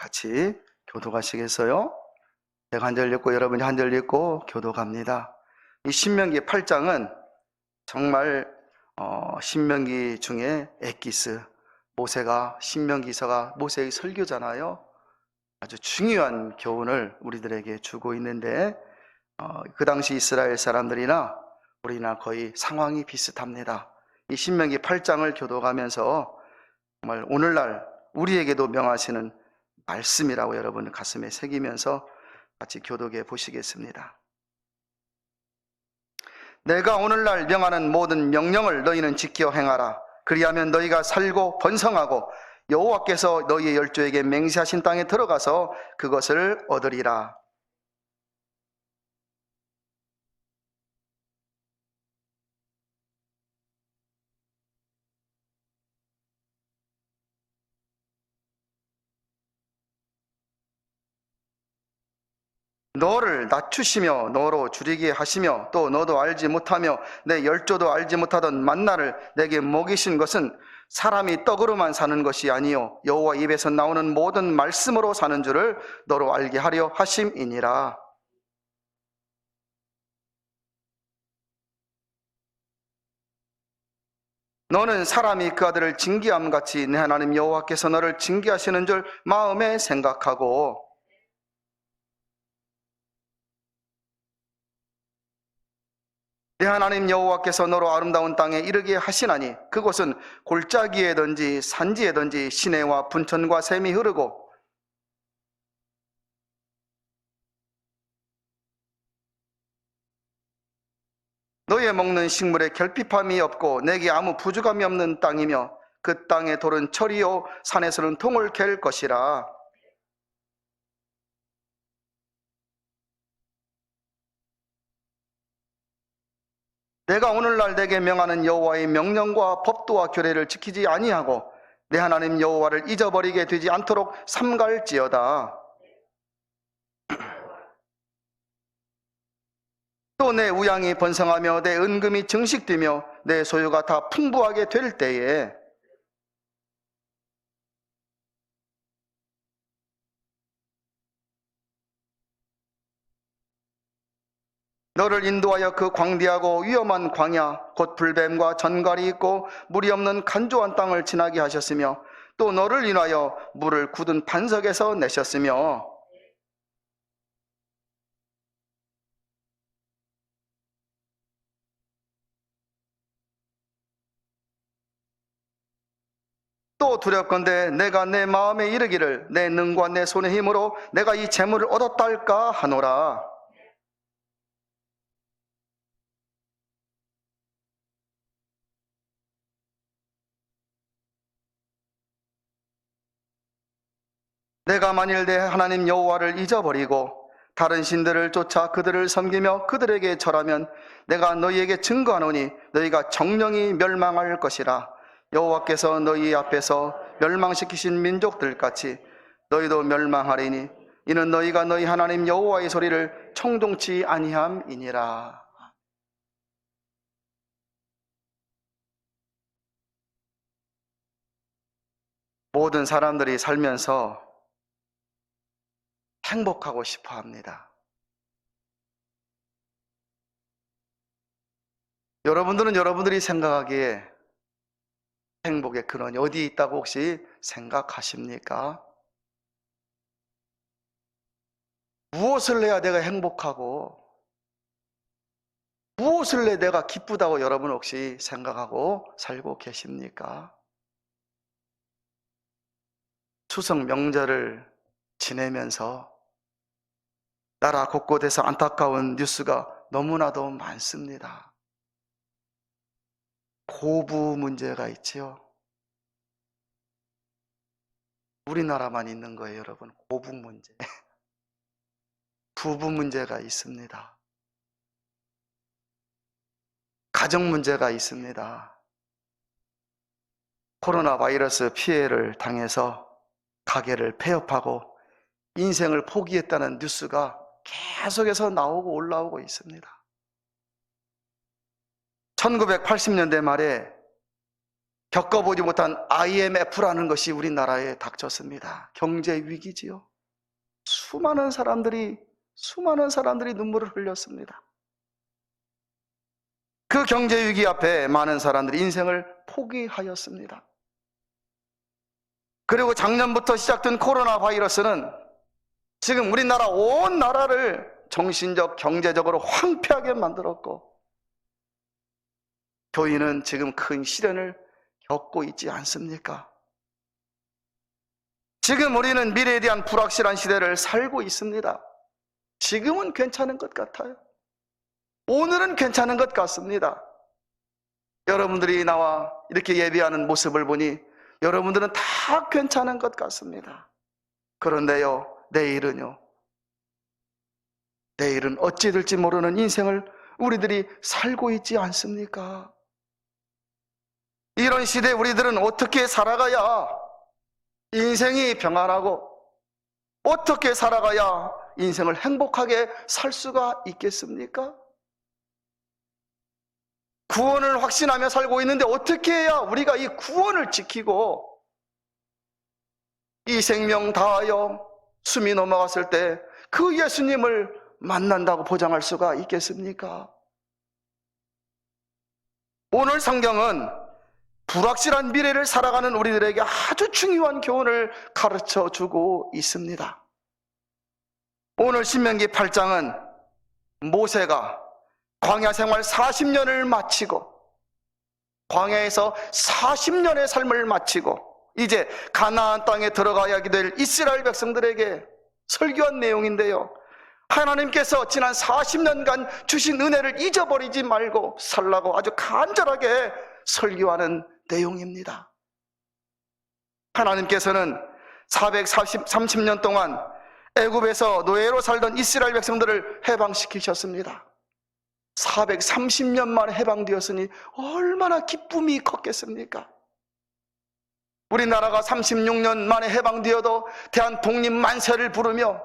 같이 교도가시겠어요? 제가 한 절 읽고 여러분이 한 절 읽고 교도갑니다. 이 신명기 8장은 정말 신명기 중에 엑기스, 모세가 신명기서가 모세의 설교잖아요. 아주 중요한 교훈을 우리들에게 주고 있는데 그 당시 이스라엘 사람들이나 우리나 거의 상황이 비슷합니다. 이 신명기 8장을 교도가면서 정말 오늘날 우리에게도 명하시는 말씀이라고 여러분 가슴에 새기면서 같이 교독해 보시겠습니다. 내가 오늘날 명하는 모든 명령을 너희는 지켜 행하라. 그리하면 너희가 살고 번성하고 여호와께서 너희의 열조에게 맹세하신 땅에 들어가서 그것을 얻으리라. 너를 낮추시며 너로 줄이게 하시며 또 너도 알지 못하며 내 열조도 알지 못하던 만나를 내게 먹이신 것은 사람이 떡으로만 사는 것이 아니요 여호와 입에서 나오는 모든 말씀으로 사는 줄을 너로 알게 하려 하심이니라. 너는 사람이 그 아들을 징계함같이 내 하나님 여호와께서 너를 징계하시는 줄 마음에 생각하고 내 하나님 여호와께서 너로 아름다운 땅에 이르게 하시나니 그곳은 골짜기에든지 산지에든지 시내와 분천과 샘이 흐르고 너의 먹는 식물에 결핍함이 없고 내게 아무 부족함이 없는 땅이며 그 땅의 돌은 철이요 산에서는 통을 갤 것이라. 내가 오늘날 내게 명하는 여호와의 명령과 법도와 규례를 지키지 아니하고 내 하나님 여호와를 잊어버리게 되지 않도록 삼갈지어다. 또 내 우양이 번성하며 내 은금이 증식되며 내 소유가 다 풍부하게 될 때에 너를 인도하여 그 광대하고 위험한 광야 곧 불뱀과 전갈이 있고 물이 없는 간조한 땅을 지나게 하셨으며 또 너를 인하여 물을 굳은 반석에서 내셨으며 또 두렵건대 내가 내 마음에 이르기를 내 능과 내 손의 힘으로 내가 이 재물을 얻었다 할까 하노라. 내가 만일 내 하나님 여호와를 잊어버리고 다른 신들을 쫓아 그들을 섬기며 그들에게 절하면 내가 너희에게 증거하노니 너희가 정령이 멸망할 것이라. 여호와께서 너희 앞에서 멸망시키신 민족들같이 너희도 멸망하리니 이는 너희가 너희 하나님 여호와의 소리를 청종치 아니함이니라. 모든 사람들이 살면서 행복하고 싶어 합니다. 여러분들은 여러분들이 생각하기에 행복의 근원이 어디 있다고 혹시 생각하십니까? 무엇을 해야 내가 행복하고 무엇을 해 내가 기쁘다고 여러분 혹시 생각하고 살고 계십니까? 추석 명절을 지내면서 나라 곳곳에서 안타까운 뉴스가 너무나도 많습니다. 고부 문제가 있지요. 우리나라만 있는 거예요, 여러분. 고부 문제. 부부 문제가 있습니다. 가정 문제가 있습니다. 코로나 바이러스 피해를 당해서 가게를 폐업하고 인생을 포기했다는 뉴스가 계속해서 나오고 올라오고 있습니다. 1980년대 말에 겪어보지 못한 IMF라는 것이 우리나라에 닥쳤습니다. 경제 위기지요. 수많은 사람들이 눈물을 흘렸습니다. 그 경제 위기 앞에 많은 사람들이 인생을 포기하였습니다. 그리고 작년부터 시작된 코로나 바이러스는 지금 우리나라 온 나라를 정신적, 경제적으로 황폐하게 만들었고, 교인은 지금 큰 시련을 겪고 있지 않습니까? 지금 우리는 미래에 대한 불확실한 시대를 살고 있습니다. 지금은 괜찮은 것 같아요. 오늘은 괜찮은 것 같습니다. 여러분들이 나와 이렇게 예배하는 모습을 보니 여러분들은 다 괜찮은 것 같습니다. 그런데요, 내일은 어찌 될지 모르는 인생을 우리들이 살고 있지 않습니까? 이런 시대에 우리들은 어떻게 살아가야 인생이 평안하고, 어떻게 살아가야 인생을 행복하게 살 수가 있겠습니까? 구원을 확신하며 살고 있는데 어떻게 해야 우리가 이 구원을 지키고 이 생명 다하여 숨이 넘어갔을 때 그 예수님을 만난다고 보장할 수가 있겠습니까? 오늘 성경은 불확실한 미래를 살아가는 우리들에게 아주 중요한 교훈을 가르쳐 주고 있습니다. 오늘 신명기 8장은 모세가 광야 생활 40년을 마치고, 광야에서 40년의 삶을 마치고 이제 가나안 땅에 들어가야 될 이스라엘 백성들에게 설교한 내용인데요, 하나님께서 지난 40년간 주신 은혜를 잊어버리지 말고 살라고 아주 간절하게 설교하는 내용입니다. 하나님께서는 430년 동안 애굽에서 노예로 살던 이스라엘 백성들을 해방시키셨습니다. 430년 만에 해방되었으니 얼마나 기쁨이 컸겠습니까? 우리나라가 36년 만에 해방되어도 대한 독립 만세를 부르며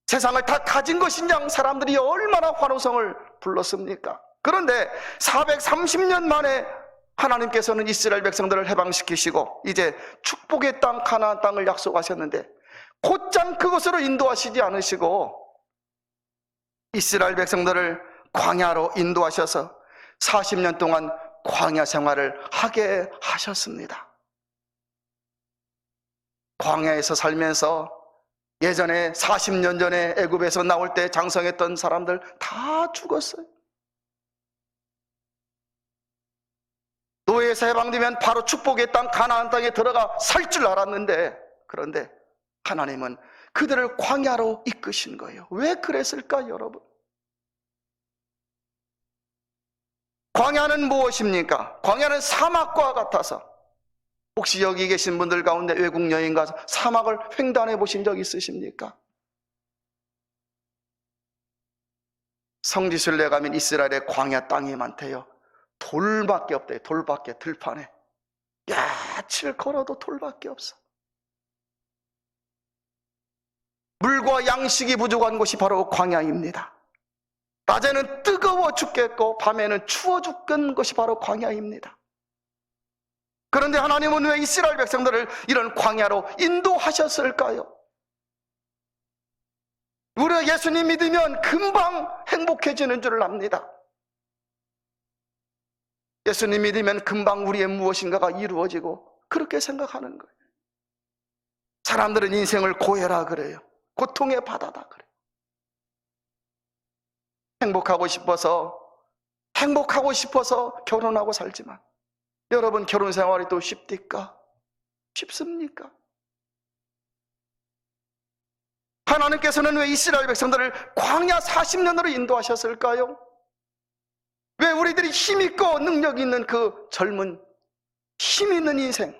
세상을 다 가진 것인 양 사람들이 얼마나 환호성을 불렀습니까? 그런데 430년 만에 하나님께서는 이스라엘 백성들을 해방시키시고 이제 축복의 땅 가나안 땅을 약속하셨는데 곧장 그곳으로 인도하시지 않으시고 이스라엘 백성들을 광야로 인도하셔서 40년 동안 광야 생활을 하게 하셨습니다. 광야에서 살면서 예전에 40년 전에 애굽에서 나올 때 장성했던 사람들 다 죽었어요. 노예에서 해방되면 바로 축복의 땅 가나안 땅에 들어가 살 줄 알았는데, 그런데 하나님은 그들을 광야로 이끄신 거예요. 왜 그랬을까, 여러분? 광야는 무엇입니까? 광야는 사막과 같아서, 혹시 여기 계신 분들 가운데 외국 여행 가서 사막을 횡단해 보신 적 있으십니까? 성지순례 가면 이스라엘의 광야 땅이 많대요. 돌밖에 없대요. 돌밖에, 들판에 야칠 걸어도 돌밖에 없어. 물과 양식이 부족한 곳이 바로 광야입니다. 낮에는 뜨거워 죽겠고 밤에는 추워 죽는 것이 바로 광야입니다. 그런데 하나님은 왜 이스라엘 백성들을 이런 광야로 인도하셨을까요? 우리가 예수님 믿으면 금방 행복해지는 줄 압니다. 예수님 믿으면 금방 우리의 무엇인가가 이루어지고 그렇게 생각하는 거예요. 사람들은 인생을 고해라 그래요. 고통의 바다다 그래요. 행복하고 싶어서 결혼하고 살지만 여러분, 결혼 생활이 또 쉽습니까? 하나님께서는 왜 이스라엘 백성들을 광야 40년으로 인도하셨을까요? 왜 우리들이 힘있고 능력 있는 그 젊은 힘 있는 인생,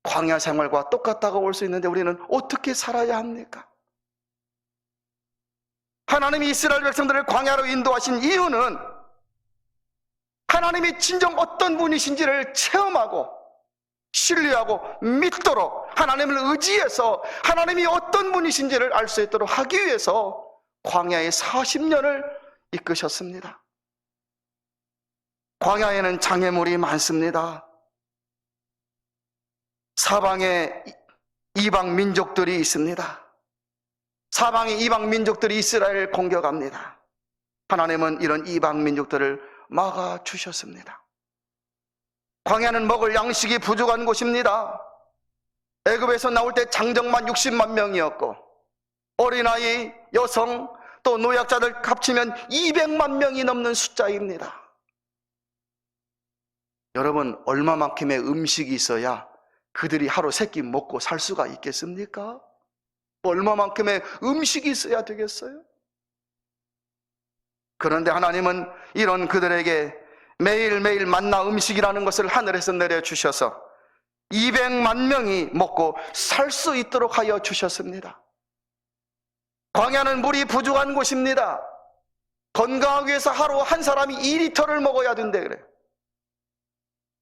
광야 생활과 똑같다고 볼 수 있는데 우리는 어떻게 살아야 합니까? 하나님이 이스라엘 백성들을 광야로 인도하신 이유는 하나님이 진정 어떤 분이신지를 체험하고 신뢰하고 믿도록, 하나님을 의지해서 하나님이 어떤 분이신지를 알 수 있도록 하기 위해서 광야의 40년을 이끄셨습니다. 광야에는 장애물이 많습니다. 사방에 이방 민족들이 있습니다. 사방의 이방 민족들이 이스라엘을 공격합니다. 하나님은 이런 이방 민족들을 막아주셨습니다. 광야는 먹을 양식이 부족한 곳입니다. 애굽에서 나올 때 장정만 60만 명이었고 어린아이, 여성, 또 노약자들 합치면 200만 명이 넘는 숫자입니다. 여러분, 얼마만큼의 음식이 있어야 그들이 하루 세 끼 먹고 살 수가 있겠습니까? 얼마만큼의 음식이 있어야 되겠어요? 그런데 하나님은 이런 그들에게 매일매일 만나 음식이라는 것을 하늘에서 내려주셔서 200만 명이 먹고 살 수 있도록 하여 주셨습니다. 광야는 물이 부족한 곳입니다. 건강하기 위해서 하루 한 사람이 2리터를 먹어야 된대 그래요.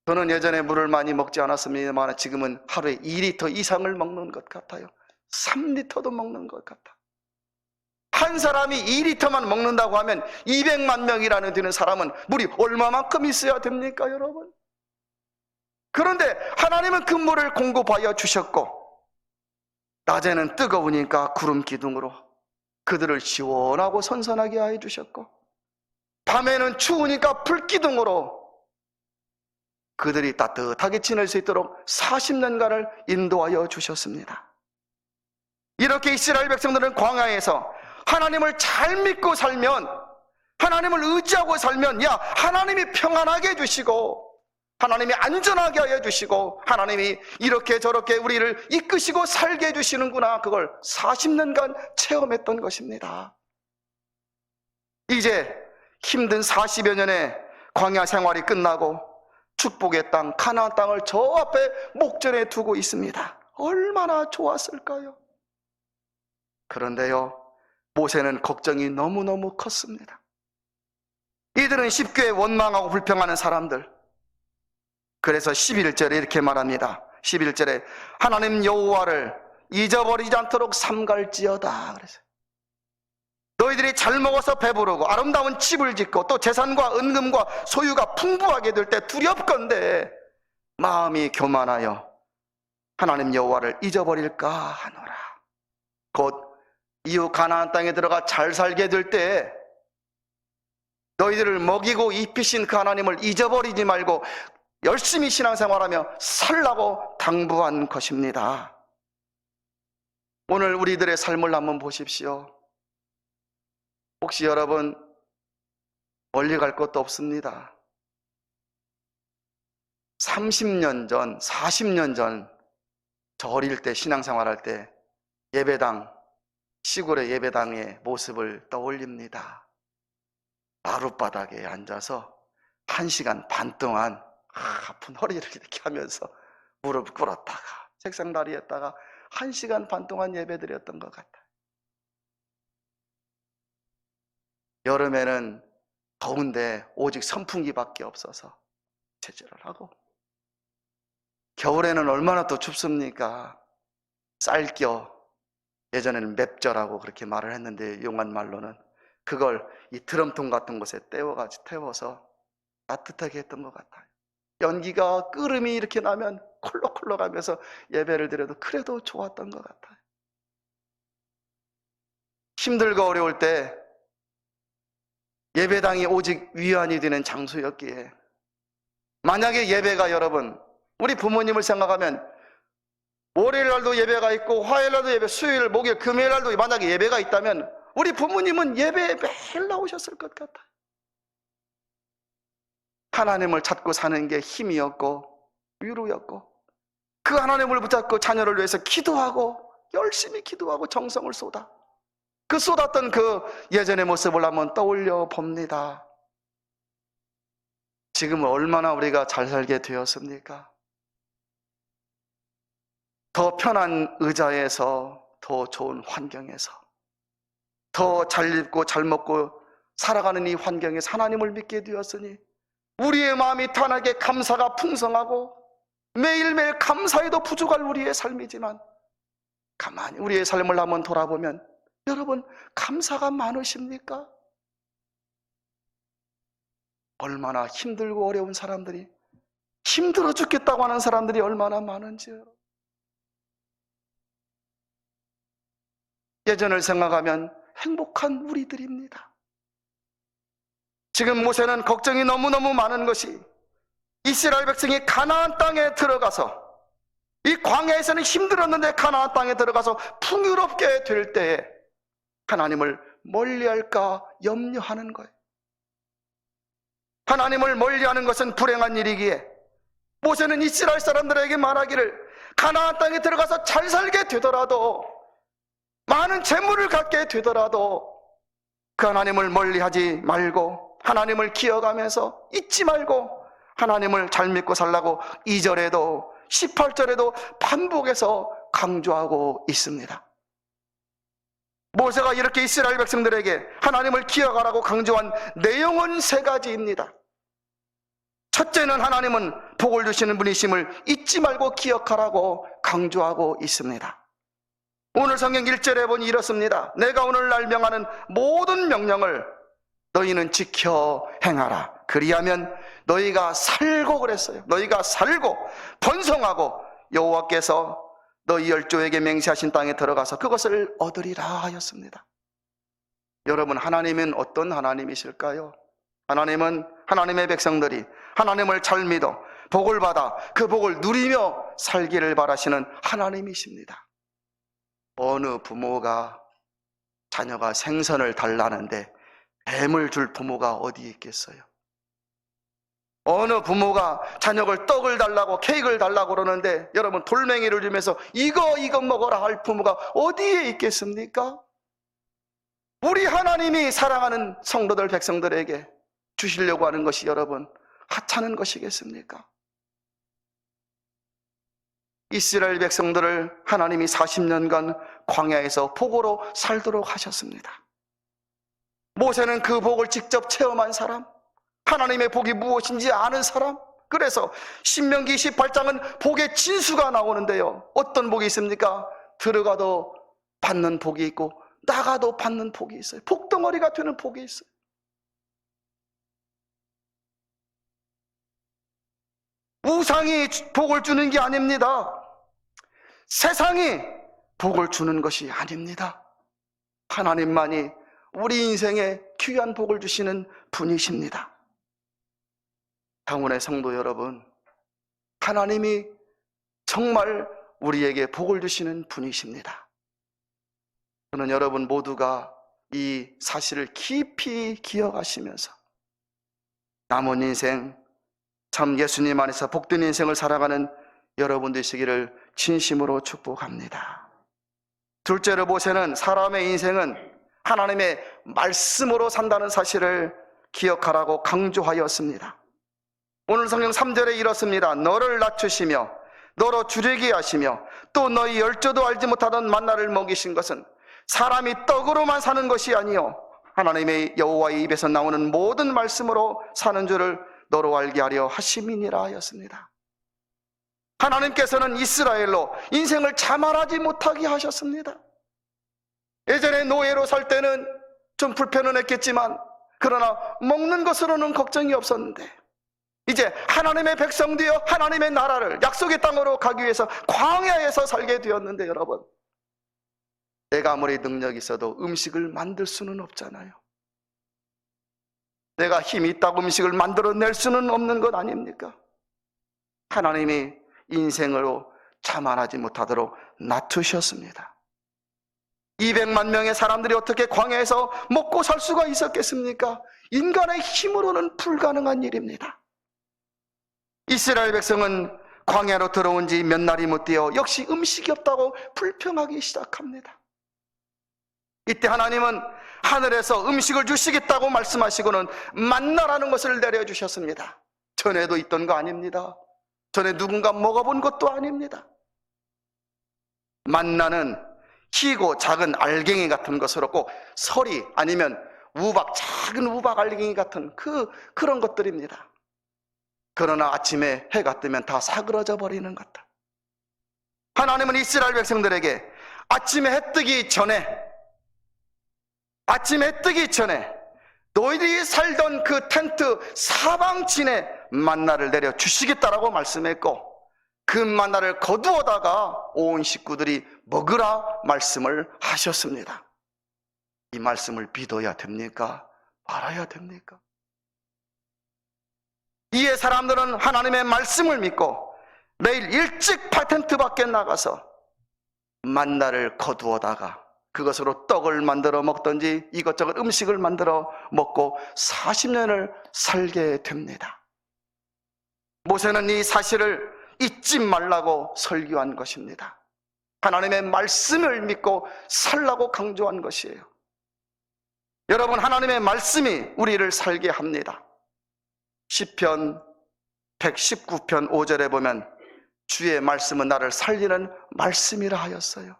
저는 예전에 물을 많이 먹지 않았습니다만 지금은 하루에 2리터 이상을 먹는 것 같아요. 3리터도 먹는 것 같아. 한 사람이 2리터만 먹는다고 하면 200만 명이라는 되는 사람은 물이 얼마만큼 있어야 됩니까, 여러분? 그런데 하나님은 그 물을 공급하여 주셨고 낮에는 뜨거우니까 구름 기둥으로 그들을 시원하고 선선하게 해 주셨고 밤에는 추우니까 불 기둥으로 그들이 따뜻하게 지낼 수 있도록 40년간을 인도하여 주셨습니다. 이렇게 이스라엘 백성들은 광야에서 하나님을 잘 믿고 살면, 하나님을 의지하고 살면 하나님이 평안하게 해주시고 하나님이 안전하게 하여 주시고 하나님이 이렇게 저렇게 우리를 이끄시고 살게 해주시는구나, 그걸 40년간 체험했던 것입니다. 이제 힘든 40여 년의 광야 생활이 끝나고 축복의 땅 가나안 땅을 저 앞에 목전에 두고 있습니다. 얼마나 좋았을까요? 그런데요, 모세는 걱정이 너무너무 컸습니다. 이들은 쉽게 원망하고 불평하는 사람들. 그래서 11절에 이렇게 말합니다. 11절에 하나님 여호와를 잊어버리지 않도록 삼갈지어다 그래서 너희들이 잘 먹어서 배부르고 아름다운 집을 짓고 또 재산과 은금과 소유가 풍부하게 될 때 두렵건대 마음이 교만하여 하나님 여호와를 잊어버릴까 하노라. 곧 이후 가나안 땅에 들어가 잘 살게 될 때 너희들을 먹이고 입히신 그 하나님을 잊어버리지 말고 열심히 신앙생활하며 살라고 당부한 것입니다. 오늘 우리들의 삶을 한번 보십시오. 혹시 여러분 멀리 갈 것도 없습니다. 30년 전, 40년 전 저 어릴 때 신앙생활할 때 예배당, 시골의 예배당의 모습을 떠올립니다. 마룻바닥에 앉아서 1시간 반 동안 아픈 허리를 이렇게 하면서 무릎 꿇었다가 책상 다리에다가 1시간 반 동안 예배드렸던 것 같아요. 여름에는 더운데 오직 선풍기밖에 없어서 제재를 하고, 겨울에는 얼마나 또 춥습니까? 쌀겨, 예전에는 맵저라고 그렇게 말을 했는데 용한 말로는 그걸 이 드럼통 같은 곳에 태워서 따뜻하게 했던 것 같아요. 연기가 끓음이 이렇게 나면 콜록콜록 하면서 예배를 드려도 그래도 좋았던 것 같아요. 힘들고 어려울 때 예배당이 오직 위안이 되는 장소였기에, 만약에 예배가 여러분 우리 부모님을 생각하면 월요일 날도 예배가 있고 화요일 날도 예배, 수요일, 목요일, 금요일 날도 만약에 예배가 있다면 우리 부모님은 예배에 매일 나오셨을 것 같아요. 하나님을 찾고 사는 게 힘이었고 위로였고, 그 하나님을 붙잡고 자녀를 위해서 기도하고 열심히 기도하고 정성을 쏟아 그 쏟았던 그 예전의 모습을 한번 떠올려 봅니다. 지금은 얼마나 우리가 잘 살게 되었습니까? 더 편한 의자에서, 더 좋은 환경에서, 더 잘 입고 잘 먹고 살아가는 이 환경에서 하나님을 믿게 되었으니 우리의 마음이 편하게 감사가 풍성하고 매일매일 감사해도 부족할 우리의 삶이지만, 가만히 우리의 삶을 한번 돌아보면 여러분 감사가 많으십니까? 얼마나 힘들고 어려운 사람들이, 힘들어 죽겠다고 하는 사람들이 얼마나 많은지요. 예전을 생각하면 행복한 우리들입니다. 지금 모세는 걱정이 너무너무 많은 것이, 이스라엘 백성이 가나안 땅에 들어가서, 이 광야에서는 힘들었는데 가나안 땅에 들어가서 풍요롭게 될 때에 하나님을 멀리할까 염려하는 거예요. 하나님을 멀리하는 것은 불행한 일이기에 모세는 이스라엘 사람들에게 말하기를, 가나안 땅에 들어가서 잘 살게 되더라도, 많은 재물을 갖게 되더라도 그 하나님을 멀리하지 말고 하나님을 기억하면서 잊지 말고 하나님을 잘 믿고 살라고 2절에도 18절에도 반복해서 강조하고 있습니다. 모세가 이렇게 이스라엘 백성들에게 하나님을 기억하라고 강조한 내용은 3가지입니다. 첫째는 하나님은 복을 주시는 분이심을 잊지 말고 기억하라고 강조하고 있습니다. 오늘 성경 1절에 보니 이렇습니다. 내가 오늘날 명하는 모든 명령을 너희는 지켜 행하라. 그리하면 너희가 살고 그랬어요. 너희가 살고 번성하고 여호와께서 너희 열조에게 맹세하신 땅에 들어가서 그것을 얻으리라 하였습니다. 여러분, 하나님은 어떤 하나님이실까요? 하나님은 하나님의 백성들이 하나님을 잘 믿어 복을 받아 그 복을 누리며 살기를 바라시는 하나님이십니다. 어느 부모가 자녀가 생선을 달라는데 뱀을 줄 부모가 어디 있겠어요? 어느 부모가 자녀를 떡을 달라고 케이크를 달라고 그러는데 여러분 돌멩이를 주면서 이거 먹어라 할 부모가 어디에 있겠습니까? 우리 하나님이 사랑하는 성도들 백성들에게 주시려고 하는 것이 여러분 하찮은 것이겠습니까? 이스라엘 백성들을 하나님이 40년간 광야에서 복으로 살도록 하셨습니다. 모세는 그 복을 직접 체험한 사람, 하나님의 복이 무엇인지 아는 사람, 그래서 신명기 28장은 복의 진수가 나오는데요, 어떤 복이 있습니까? 들어가도 받는 복이 있고 나가도 받는 복이 있어요. 복덩어리가 되는 복이 있어요. 우상이 복을 주는 게 아닙니다. 세상이 복을 주는 것이 아닙니다. 하나님만이 우리 인생에 귀한 복을 주시는 분이십니다. 당운의 성도 여러분, 하나님이 정말 우리에게 복을 주시는 분이십니다. 저는 여러분 모두가 이 사실을 깊이 기억하시면서 남은 인생 참 예수님 안에서 복된 인생을 살아가는 여러분 되시기를 진심으로 축복합니다. 둘째로 모세는 사람의 인생은 하나님의 말씀으로 산다는 사실을 기억하라고 강조하였습니다. 오늘 성경 3절에 이렇습니다. 너를 낮추시며 너로 줄이게 하시며 또 너희 열조도 알지 못하던 만나를 먹이신 것은 사람이 떡으로만 사는 것이 아니요 하나님의 여호와의 입에서 나오는 모든 말씀으로 사는 줄을 너로 알게 하려 하심이니라 하였습니다. 하나님께서는 이스라엘로 인생을 자만하지 못하게 하셨습니다. 예전에 노예로 살 때는 좀 불편은 했겠지만 그러나 먹는 것으로는 걱정이 없었는데 이제 하나님의 백성 되어 하나님의 나라를 약속의 땅으로 가기 위해서 광야에서 살게 되었는데 여러분, 내가 아무리 능력이 있어도 음식을 만들 수는 없잖아요. 내가 힘이 있다고 음식을 만들어낼 수는 없는 것 아닙니까? 하나님이 인생으로 자만하지 못하도록 낮추셨습니다. 200만 명의 사람들이 어떻게 광야에서 먹고 살 수가 있었겠습니까? 인간의 힘으로는 불가능한 일입니다. 이스라엘 백성은 광야로 들어온 지 몇 날이 못 되어 역시 음식이 없다고 불평하기 시작합니다. 이때 하나님은 하늘에서 음식을 주시겠다고 말씀하시고는 만나라는 것을 내려주셨습니다. 전에도 있던 거 아닙니다. 전에 누군가 먹어본 것도 아닙니다. 만나는 희고 작은 알갱이 같은 것으로 꼭 서리 아니면 우박, 작은 우박 알갱이 같은 그런 것들입니다. 그러나 아침에 해가 뜨면 다 사그러져 버리는 것들. 하나님은 이스라엘 백성들에게 아침에 해 뜨기 전에 너희들이 살던 그 텐트 사방진에 만나를 내려 주시겠다라고 말씀했고, 그 만나를 거두어다가 온 식구들이 먹으라 말씀을 하셨습니다. 이 말씀을 믿어야 됩니까? 말아야 됩니까? 이에 사람들은 하나님의 말씀을 믿고 매일 일찍 텐트 밖에 나가서 만나를 거두어다가 그것으로 떡을 만들어 먹든지 이것저것 음식을 만들어 먹고 40년을 살게 됩니다. 모세는 이 사실을 잊지 말라고 설교한 것입니다. 하나님의 말씀을 믿고 살라고 강조한 것이에요. 여러분, 하나님의 말씀이 우리를 살게 합니다. 시편 119편 5절에 보면 주의 말씀은 나를 살리는 말씀이라 하였어요.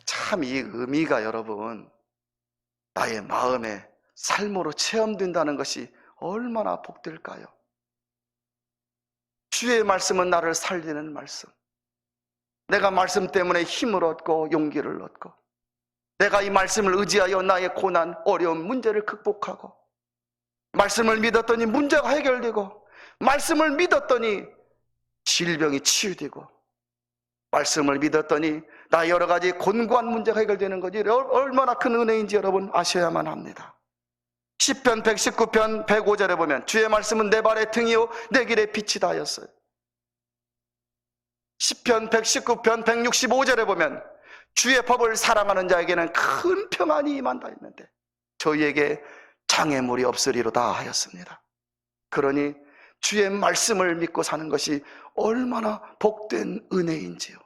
참 이 의미가 여러분, 나의 마음에 삶으로 체험된다는 것이 얼마나 복될까요? 주의 말씀은 나를 살리는 말씀. 내가 말씀 때문에 힘을 얻고 용기를 얻고, 내가 이 말씀을 의지하여 나의 고난, 어려운 문제를 극복하고, 말씀을 믿었더니 문제가 해결되고, 말씀을 믿었더니 질병이 치유되고, 말씀을 믿었더니 나의 여러 가지 곤고한 문제가 해결되는 것이 얼마나 큰 은혜인지 여러분 아셔야만 합니다. 시편 119편 105절에 보면 주의 말씀은 내 발의 등이요 내 길의 빛이다 하였어요. 시편 119편 165절에 보면 주의 법을 사랑하는 자에게는 큰 평안이 임한다 했는데 저희에게 장애물이 없으리로다 하였습니다. 그러니 주의 말씀을 믿고 사는 것이 얼마나 복된 은혜인지요.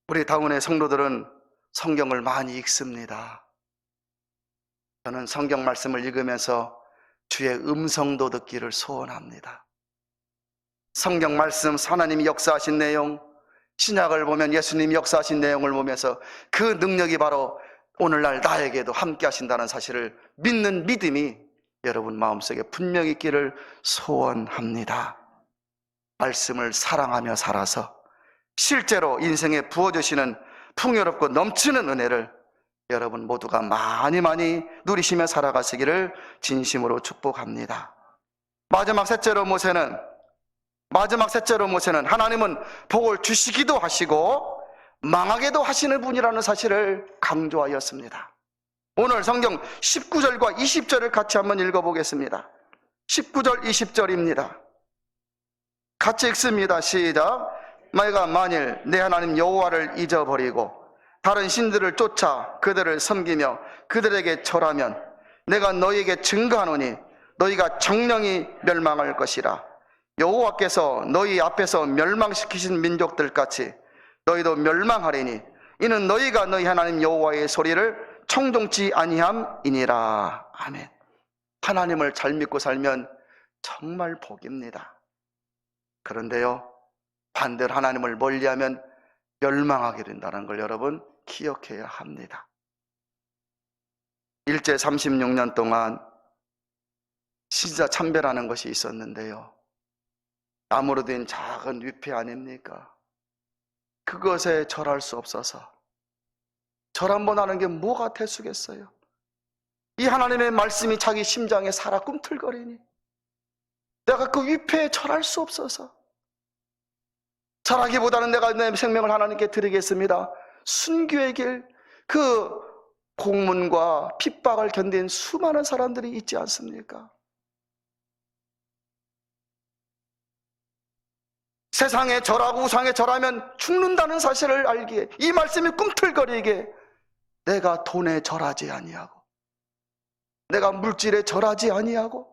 우리 다운의 성도들은 성경을 많이 읽습니다. 저는 성경 말씀을 읽으면서 주의 음성도 듣기를 소원합니다. 성경 말씀, 하나님이 역사하신 내용, 신약을 보면 예수님이 역사하신 내용을 보면서 그 능력이 바로 오늘날 나에게도 함께 하신다는 사실을 믿는 믿음이 여러분 마음속에 분명히 있기를 소원합니다. 말씀을 사랑하며 살아서 실제로 인생에 부어주시는 풍요롭고 넘치는 은혜를 여러분 모두가 많이 누리시며 살아가시기를 진심으로 축복합니다. 마지막 셋째로 모세는 하나님은 복을 주시기도 하시고 망하게도 하시는 분이라는 사실을 강조하였습니다. 오늘 성경 19절과 20절을 같이 한번 읽어보겠습니다. 19절 20절입니다. 같이 읽습니다. 시작. 너희가 만일 내 하나님 여호와를 잊어버리고 다른 신들을 쫓아 그들을 섬기며 그들에게 절하면 내가 너희에게 증거하노니 너희가 정령이 멸망할 것이라. 여호와께서 너희 앞에서 멸망시키신 민족들같이 너희도 멸망하리니 이는 너희가 너희 하나님 여호와의 소리를 청종치 아니함이니라. 아멘. 하나님을 잘 믿고 살면 정말 복입니다. 그런데요, 반대로 하나님을 멀리하면 멸망하게 된다는 걸 여러분 기억해야 합니다. 일제 36년 동안 신자 참배라는 것이 있었는데요, 나무로 된 작은 위패 아닙니까? 그것에 절할 수 없어서 절 한번 하는 게 뭐가 대수겠어요? 이 하나님의 말씀이 자기 심장에 살아 꿈틀거리니 내가 그 위패에 절할 수 없어서 절하기보다는 내가 내 생명을 하나님께 드리겠습니다. 순교의 길, 그 공문과 핍박을 견딘 수많은 사람들이 있지 않습니까? 세상에 절하고 우상에 절하면 죽는다는 사실을 알기에 이 말씀이 꿈틀거리게 내가 돈에 절하지 아니하고 내가 물질에 절하지 아니하고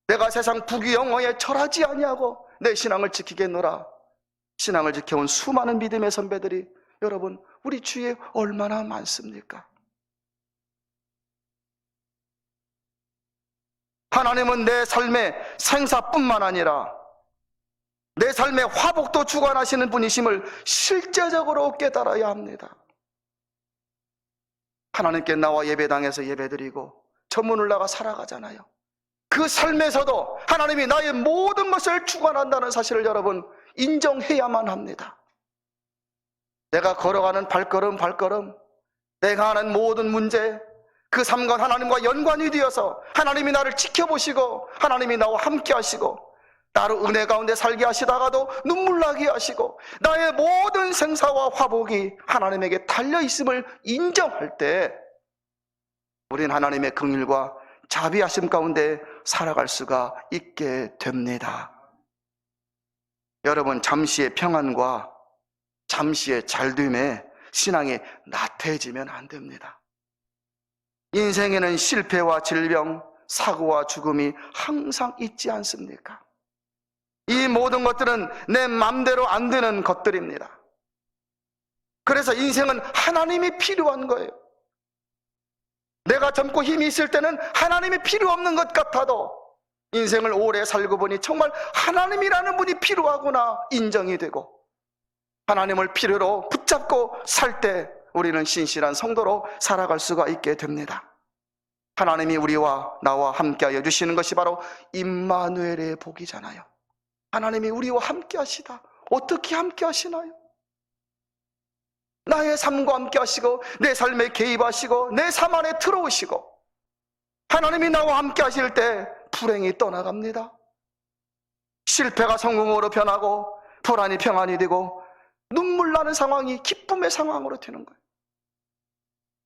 내가 세상 부귀영화에 절하지 아니하고 내 신앙을 지키겠노라. 신앙을 지켜온 수많은 믿음의 선배들이 여러분 우리 주위에 얼마나 많습니까? 하나님은 내 삶의 생사뿐만 아니라 내 삶의 화복도 주관하시는 분이심을 실제적으로 깨달아야 합니다. 하나님께 나와 예배당에서 예배드리고 전문을 나가 살아가잖아요. 그 삶에서도 하나님이 나의 모든 것을 주관한다는 사실을 여러분 인정해야만 합니다. 내가 걸어가는 발걸음 내가 하는 모든 문제, 그 삶과 하나님과 연관이 되어서 하나님이 나를 지켜보시고 하나님이 나와 함께 하시고 나를 은혜 가운데 살게 하시다가도 눈물 나게 하시고 나의 모든 생사와 화복이 하나님에게 달려있음을 인정할 때 우린 하나님의 긍휼과 자비하심 가운데 살아갈 수가 있게 됩니다. 여러분, 잠시의 평안과 잠시의 잘됨에 신앙이 나태해지면 안 됩니다. 인생에는 실패와 질병, 사고와 죽음이 항상 있지 않습니까? 이 모든 것들은 내 맘대로 안 되는 것들입니다. 그래서 인생은 하나님이 필요한 거예요. 내가 젊고 힘이 있을 때는 하나님이 필요 없는 것 같아도 인생을 오래 살고 보니 정말 하나님이라는 분이 필요하구나 인정이 되고 하나님을 필요로 붙잡고 살 때 우리는 신실한 성도로 살아갈 수가 있게 됩니다. 하나님이 우리와 나와 함께하여 주시는 것이 바로 임마누엘의 복이잖아요. 하나님이 우리와 함께 하시다. 어떻게 함께 하시나요? 나의 삶과 함께 하시고 내 삶에 개입하시고 내 삶 안에 들어오시고 하나님이 나와 함께 하실 때 불행이 떠나갑니다. 실패가 성공으로 변하고 불안이 평안이 되고 눈물 나는 상황이 기쁨의 상황으로 되는 거예요.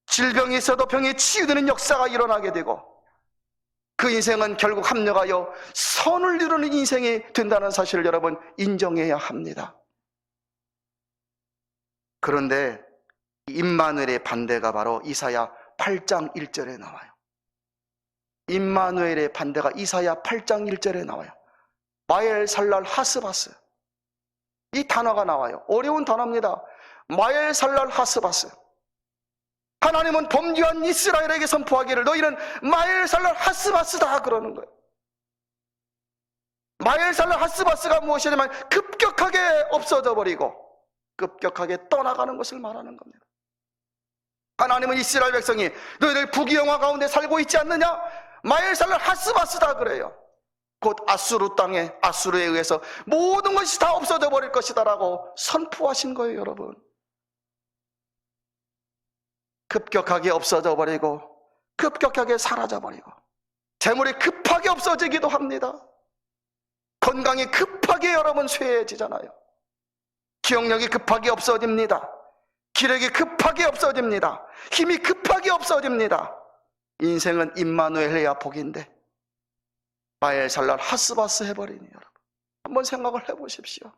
질병이 있어도 병이 치유되는 역사가 일어나게 되고 그 인생은 결국 합력하여 선을 이루는 인생이 된다는 사실을 여러분 인정해야 합니다. 그런데 임마누엘의 반대가 바로 이사야 8장 1절에 나와요. 임마누엘의 반대가 이사야 8장 1절에 나와요. 마엘살랄 하스바스, 이 단어가 나와요. 어려운 단어입니다. 마엘살랄 하스바스. 하나님은 범죄한 이스라엘에게 선포하기를 너희는 마엘살랄 하스바스다 그러는 거예요. 마엘살랄 하스바스가 무엇이냐면 급격하게 없어져 버리고 급격하게 떠나가는 것을 말하는 겁니다. 하나님은 이스라엘 백성이 너희들 부귀영화 가운데 살고 있지 않느냐? 마엘살랄 하스바스다 그래요. 곧 아수르 땅에 아수르에 의해서 모든 것이 다 없어져 버릴 것이다 라고 선포하신 거예요. 여러분, 급격하게 없어져 버리고 급격하게 사라져 버리고 재물이 급하게 없어지기도 합니다. 건강이 급하게 여러분 쇠해지잖아요. 기억력이 급하게 없어집니다. 기력이 급하게 없어집니다. 힘이 급하게 없어집니다. 인생은 임마누엘해야 복인데 마엘살랄 하스바스 해버리니 여러분 한번 생각을 해보십시오.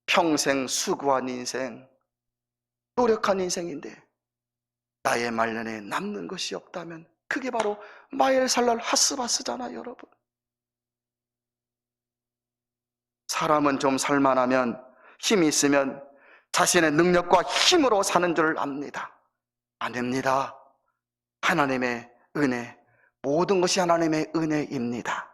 평생 수고한 인생, 노력한 인생인데 나의 말년에 남는 것이 없다면 그게 바로 마엘살랄 하스바스잖아요. 여러분, 사람은 좀 살만하면 힘이 있으면 자신의 능력과 힘으로 사는 줄 압니다. 아닙니다. 하나님의 은혜, 모든 것이 하나님의 은혜입니다.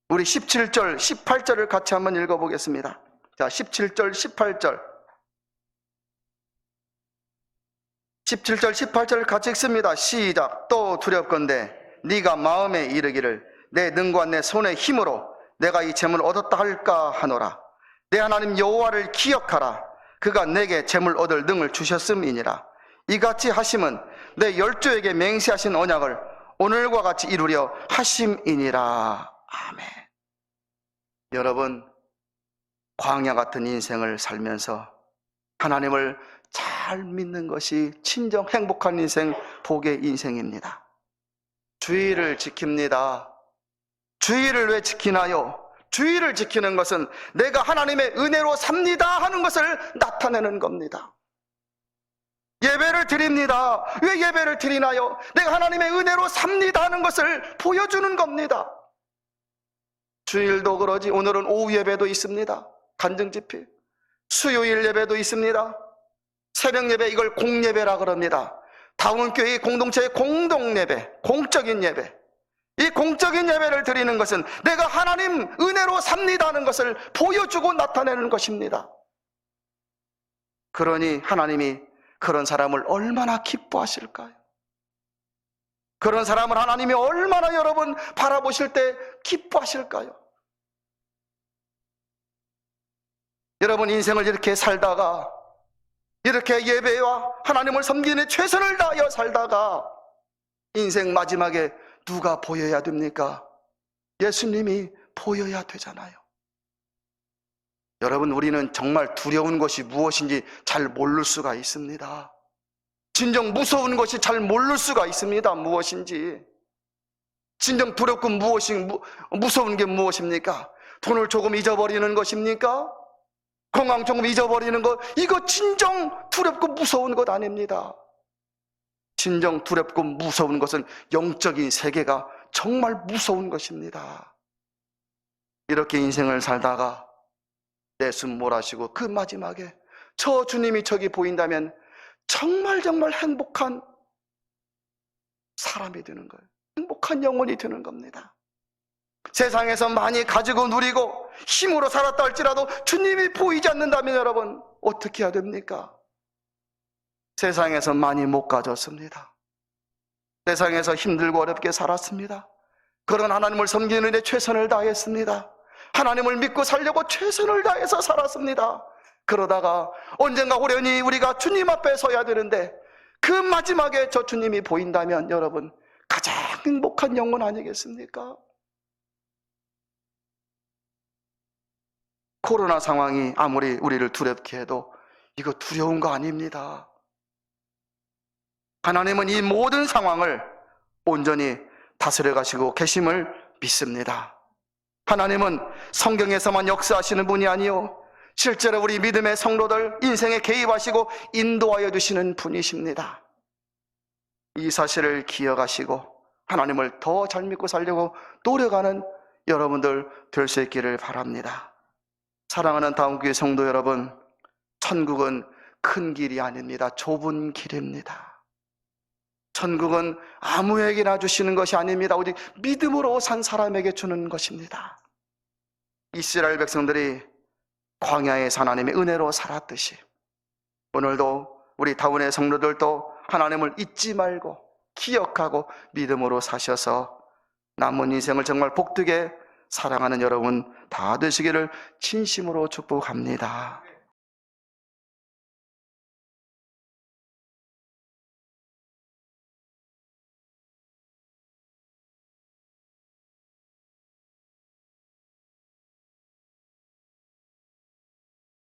우리 17절, 18절을 같이 한번 읽어보겠습니다. 자, 17절, 18절 17절, 18절을 같이 읽습니다. 시작. 또 두렵건대 네가 마음에 이르기를 내 능과 내 손의 힘으로 내가 이 재물을 얻었다 할까 하노라. 내 하나님 여호와를 기억하라. 그가 내게 재물 얻을 능을 주셨음이니라. 이같이 하심은 내 열조에게 맹세하신 언약을 오늘과 같이 이루려 하심이니라. 아멘. 여러분, 광야 같은 인생을 살면서 하나님을 잘 믿는 것이 진정 행복한 인생, 복의 인생입니다. 주의를 지킵니다. 주의를 왜 지키나요? 주의를 지키는 것은 내가 하나님의 은혜로 삽니다 하는 것을 나타내는 겁니다. 예배를 드립니다. 왜 예배를 드리나요? 내가 하나님의 은혜로 삽니다 하는 것을 보여주는 겁니다. 주일도 그러지, 오늘은 오후 예배도 있습니다. 간증집회. 수요일 예배도 있습니다. 새벽 예배, 이걸 공예배라 그럽니다. 다운교회 공동체의 공동예배, 공적인 예배. 이 공적인 예배를 드리는 것은 내가 하나님 은혜로 삽니다 하는 것을 보여주고 나타내는 것입니다. 그러니 하나님이 그런 사람을 얼마나 기뻐하실까요? 그런 사람을 하나님이 얼마나 여러분 바라보실 때 기뻐하실까요? 여러분, 인생을 이렇게 살다가 이렇게 예배와 하나님을 섬기는 최선을 다하여 살다가 인생 마지막에 누가 보여야 됩니까? 예수님이 보여야 되잖아요. 여러분, 우리는 정말 두려운 것이 무엇인지 잘 모를 수가 있습니다. 진정 무서운 것이 잘 모를 수가 있습니다. 무엇인지. 진정 두렵고 무서운 게 무엇입니까? 돈을 조금 잊어버리는 것입니까? 건강 조금 잊어버리는 것, 이거 진정 두렵고 무서운 것 아닙니다. 진정 두렵고 무서운 것은 영적인 세계가 정말 무서운 것입니다. 이렇게 인생을 살다가 내 숨 몰아쉬고 그 마지막에 저 주님이 저기 보인다면 정말 행복한 사람이 되는 거예요. 행복한 영혼이 되는 겁니다. 세상에서 많이 가지고 누리고 힘으로 살았다 할지라도 주님이 보이지 않는다면 여러분 어떻게 해야 됩니까? 세상에서 많이 못 가졌습니다. 세상에서 힘들고 어렵게 살았습니다. 그런 하나님을 섬기는 데 최선을 다했습니다. 하나님을 믿고 살려고 최선을 다해서 살았습니다. 그러다가 언젠가 호련히 우리가 주님 앞에 서야 되는데 그 마지막에 저 주님이 보인다면 여러분 가장 행복한 영혼 아니겠습니까? 코로나 상황이 아무리 우리를 두렵게 해도 이거 두려운 거 아닙니다. 하나님은 이 모든 상황을 온전히 다스려 가시고 계심을 믿습니다. 하나님은 성경에서만 역사하시는 분이 아니요 실제로 우리 믿음의 성도들 인생에 개입하시고 인도하여 주시는 분이십니다. 이 사실을 기억하시고 하나님을 더 잘 믿고 살려고 노력하는 여러분들 될 수 있기를 바랍니다. 사랑하는 다음교회 성도 여러분, 천국은 큰 길이 아닙니다. 좁은 길입니다. 천국은 아무에게나 주시는 것이 아닙니다. 오직 믿음으로 산 사람에게 주는 것입니다. 이스라엘 백성들이 광야에서 하나님의 은혜로 살았듯이 오늘도 우리 다운의 성도들도 하나님을 잊지 말고 기억하고 믿음으로 사셔서 남은 인생을 정말 복되게 사랑하는 여러분 다 되시기를 진심으로 축복합니다.